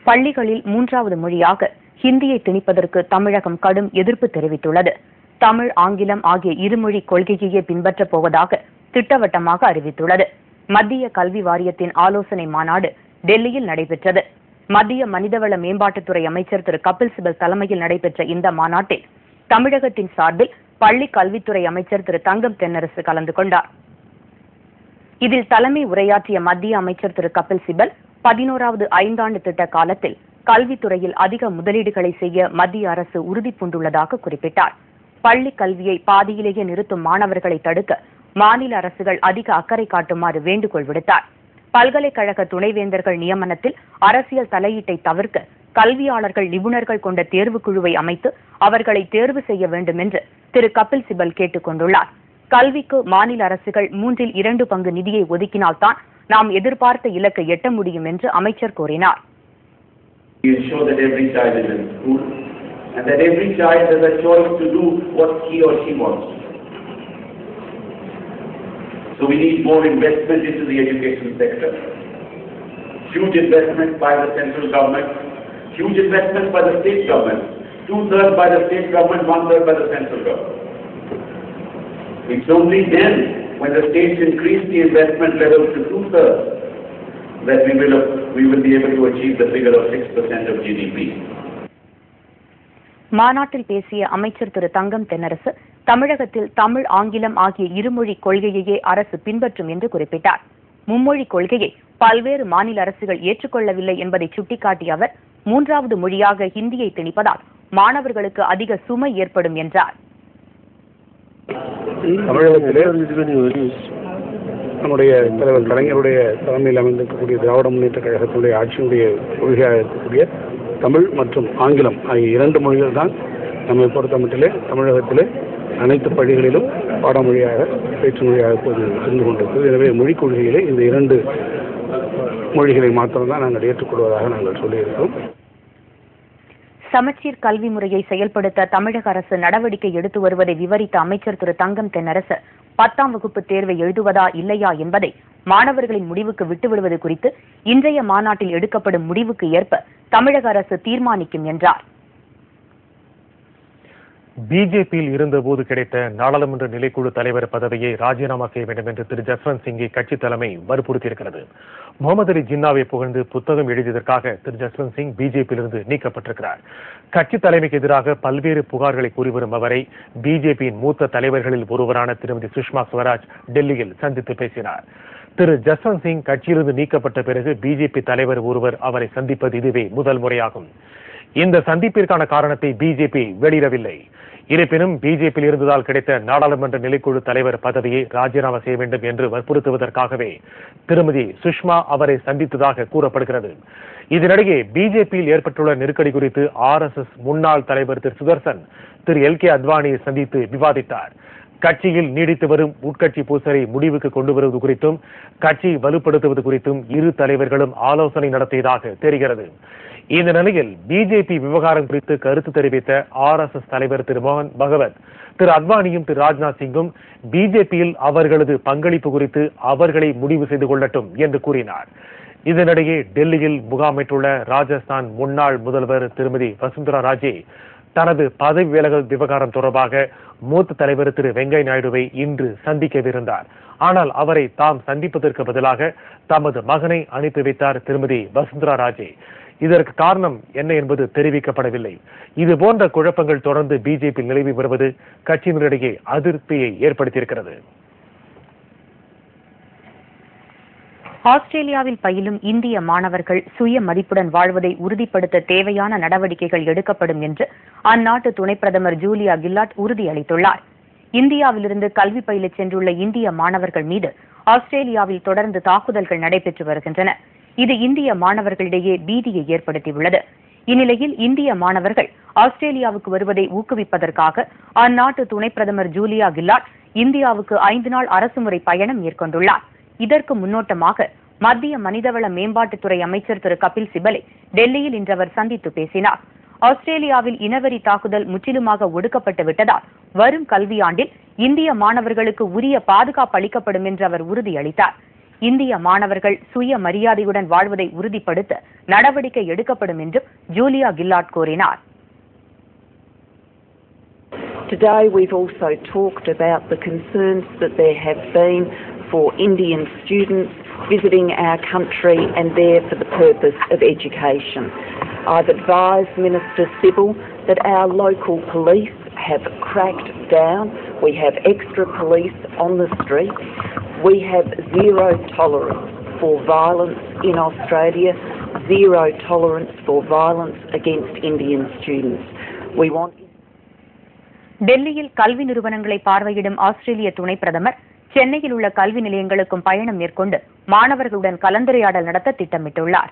பள்ளிகளில் 3வது மொழியாக ஹிந்தியை திணிப்பதற்கு தமிழகம் கடும் எதிர்ப்பு தெரிவித்துள்ளது. தமிழ், ஆங்கிலம் ஆகிய இருமொழி கொள்கையையே பின்பற்றப் போவதாக திட்டவட்டமாக அறிவித்துள்ளது. மத்திய கல்வி வாரியத்தின் ஆலோசனை மாநாடு டெல்லியில் நடைபெற்றது. மத்திய மனிதவள மேம்பாட்டுத்துறை அமைச்சர் திரு கபில் சிபல் தலைமையில் நடைபெற்ற இந்த மாநாட்டில் தமிழகத்தின் சார்பில் பள்ளி கல்வித்துறை அமைச்சர் திரு தங்கம் தென்னரசு கலந்து கொண்டார். இதில் தலைமை உரையாற்றிய மத்திய அமைச்சர் திரு கபில் சிபல் 11வது ஐந்தாண்டு திட்ட காலத்தில் கல்வித்துறையில் அதிக முதலீடுகளை செய்ய மத்திய அரசு உறுதி பூண்டுள்ளதாக குறிப்பிட்டார். பள்ளி கல்வியை பாதியிலேயே நிறுத்தும் மாணவர்களை தடுக்க மாநில அரசுகள் அதிக அக்கறை காட்டுமாறு வேண்டுகோள் விடுத்தார். பல்கலைக்கழக துணைவேந்தர்கள் நியமனத்தில் அரசியல் தலையீட்டை தவிர்க்க கல்வியாளர்கள், நிபுணர்கள் கொண்ட தேர்வுக்குழுவை அமைத்து அவர்களை தேர்வு செய்ய வேண்டும் என்று திரு கபில் சிபல் கேட்டுக் கொண்டுள்ளார். கல்விக்கு மாநில அரசுகள் 2/3 பங்கு நிதியை ஒதுக்கினால்தான் நாம் எதிர்பார்த்த இலக்கை எட்ட முடியும் என்று அமைச்சர் கூறினார். And that every child has a choice to do what he or she wants. So we need more investment into the education sector. Huge investment by the central government, huge investment by the state government, 2/3 by the state government, 1/3 by the central government. It's only then, when the states increase the investment level to 2/3, that we will be able to achieve the figure of 6% of GDP. மாநாட்டில் பேசிய அமைச்சர் திரு தங்கம் தென்னரசு தமிழகத்தில் தமிழ், ஆங்கிலம் ஆகிய இருமொழி கொள்கையையே அரசு பின்பற்றும் என்று குறிப்பிட்டார். மும்மொழி கொள்கையை பல்வேறு மாநில அரசுகள் ஏற்றுக்கொள்ளவில்லை என்பதை சுட்டிக்காட்டிய அவர் 3வது மொழியாக ஹிந்தியை திணிப்பதால் மாணவர்களுக்கு அதிக சுமை ஏற்படும் என்றார். தமிழகத்திலே நம்முடைய தலைவர் கலைஞருடைய தலைமையில் அமைந்திருக்கக்கூடிய திராவிட முன்னேற்ற கழகத்தினுடைய ஆட்சியினுடைய கொள்கையாக இருக்கக்கூடிய தமிழ் மற்றும் ஆங்கிலம் ஆகிய 2 மொழிகள் தான் நம்மை பொறுத்தமட்டிலே தமிழகத்திலே அனைத்து பள்ளிகளிலும் பாடமொழியாக, பேச்சு மொழியாக இருந்து கொண்டிருக்கிறது. எனவே மொழிக் கொள்கையிலே இந்த 2 மொழிகளை மாத்திரம்தான் நாங்கள் ஏற்றுக்கொள்வதாக நாங்கள் சொல்லியிருக்கிறோம். சமச்சீர் கல்வி முறையை செயல்படுத்த தமிழக அரசு நடவடிக்கை எடுத்து வருவதை விவரித்த அமைச்சர் திரு தங்கம் தென்னரசு 10ஆம் வகுப்பு தேர்வை எழுதுவதா இல்லையா என்பதை மாணவர்களின் முடிவுக்கு விட்டுவிடுவது குறித்து இன்றைய மாநாட்டில் எடுக்கப்படும் முடிவுக்கு ஏற்ப தமிழக அரசு தீர்மானிக்கும் என்றார். பிஜேபியில் இருந்தபோது கிடைத்த நாடாளுமன்ற நிலைக்குழு தலைவர் பதவியை ராஜினாமா செய்ய வேண்டும் என்று திரு ஜஸ்வந்த் சிங்கை கட்சி தலைமை வற்புறுத்தியிருக்கிறது. முகமது அலி ஜின்னாவை புகழ்ந்து புத்தகம் எழுதியதற்காக திரு ஜஸ்வந்த் சிங் பிஜேபியிலிருந்து நீக்கப்பட்டிருக்கிறார். கட்சி தலைமைக்கு எதிராக பல்வேறு புகார்களை கூறி வரும் அவரை பிஜேபியின் மூத்த தலைவர்களில் ஒருவரான திருமதி சுஷ்மா ஸ்வராஜ் டெல்லியில் சந்தித்து பேசினார். திரு ஜஸ்வந்த் சிங் கட்சியிலிருந்து நீக்கப்பட்ட பிறகு பிஜேபி தலைவர் ஒருவர் அவரை சந்திப்பது இதுவே முதல் முறையாகும். இந்த சந்திப்பிற்கான காரணத்தை பிஜேபி வெளியிடவில்லை. இருப்பினும் பிஜேபியில் இருந்ததால் கிடைத்த நாடாளுமன்ற நிலைக்குழு தலைவர் பதவியை ராஜினாமா செய்ய வேண்டும் என்று வற்புறுத்துவதற்காகவே திருமதி சுஷ்மா அவரை சந்தித்ததாக கூறப்படுகிறது. இதனிடையே பிஜேபியில் ஏற்பட்டுள்ள நெருக்கடி குறித்து RSS முன்னாள் தலைவர் திரு சுதர்சன் திரு LK அத்வானியை சந்தித்து விவாதித்தார். கட்சியில் நீடித்து வரும் உட்கட்சி பூசலை முடிவுக்கு கொண்டு வருவது குறித்தும் கட்சி வலுப்படுத்துவது குறித்தும் இரு தலைவர்களும் ஆலோசனை நடத்தியதாக தெரிகிறது. இந்த நிலையில் பிஜேபி விவகாரம் குறித்து கருத்து தெரிவித்த RSS தலைவர் திரு மோகன் பகவத் திரு அத்வானியும் திரு ராஜ்நாத் சிங்கும் பிஜேபியில் அவர்களது பங்களிப்பு குறித்து அவர்களை முடிவு செய்து கொள்ளட்டும் என்று கூறினார். இதனிடையே டெல்லியில் முகாமிட்டுள்ள ராஜஸ்தான் முன்னாள் முதல்வர் திருமதி வசுந்தரா ராஜே தனது பதவி விலகல் விவகாரம் தொடர்பாக மூத்த தலைவர் திரு வெங்கையா நாயுடுவை இன்று சந்திக்கவிருந்தார். ஆனால் அவரை தாம் சந்திப்பதற்கு பதிலாக தமது மகனை அனுப்பி வைத்தார் திருமதி வசுந்தரா ராஜே. இதற்கு காரணம் என்ன என்பது தெரிவிக்கப்படவில்லை. இதுபோன்ற குழப்பங்கள் தொடர்ந்து பிஜேபி நிலவி வருவது கட்சியினரிடையே அதிருப்தியை ஏற்படுத்தியிருக்கிறது. ஆஸ்திரேலியாவில் பயிலும் இந்திய மாணவர்கள் சுய மதிப்புடன் வாழ்வதை உறுதிப்படுத்த தேவையான நடவடிக்கைகள் எடுக்கப்படும் என்று அந்நாட்டு துணை பிரதமர் ஜூலியா கில்லார்ட் உறுதியளித்துள்ளார். இந்தியாவிலிருந்து கல்வி பயிலச் சென்றுள்ள இந்திய மாணவர்கள் மீது ஆஸ்திரேலியாவில் தொடர்ந்து தாக்குதல்கள் நடைபெற்று வருகின்றன. இது இந்திய மாணவர்களிடையே பீதியை ஏற்படுத்தியுள்ளது. இந்நிலையில் இந்திய மாணவர்கள் ஆஸ்திரேலியாவுக்கு வருவதை ஊக்குவிப்பதற்காக அந்நாட்டு துணை பிரதமர் ஜூலியா கில்லார்ட் இந்தியாவுக்கு 5 நாள் அரசுமுறை பயணம் மேற்கொண்டுள்ளார். இதற்கு முன்னோட்டமாக மத்திய மனிதவள மேம்பாட்டுத்துறை அமைச்சர் திரு கபில் சிபலை டெல்லியில் இன்று அவர் சந்தித்து பேசினார். ஆஸ்திரேலியாவில் இனவெறி தாக்குதல் முற்றிலுமாக ஒடுக்கப்பட்டு விட்டதால் வரும் கல்வியாண்டில் இந்திய மாணவர்களுக்கு உரிய பாதுகாப்பு அளிக்கப்படும் என்று அவர் உறுதியளித்தார். இந்திய மாணவர்கள் சுய மரியாதையுடன் வாழ்வதை உறுதிப்படுத்த நடவடிக்கை எடுக்கப்படும் என்றும் ஜூலியா கில்லார்ட் கூறினார். Today we've also talked about the concerns that there have been for Indian students visiting our country and there for the purpose of education. I've advised Minister Sybil that our local police have cracked down. We have extra police on the streets. We have zero tolerance for violence in Australia, zero tolerance for violence against Indian students. We want டெல்லியில் கல்வி நிறுவனங்களை பார்வையிடும் ஆஸ்திரேலிய துணை பிரதமர் சென்னையில் உள்ள கல்வி நிலையங்களுக்கும் பயணம் மேற்கொண்டு மாணவர்களுடன் கலந்துரையாடல் நடத்த திட்டமிட்டுள்ளார்.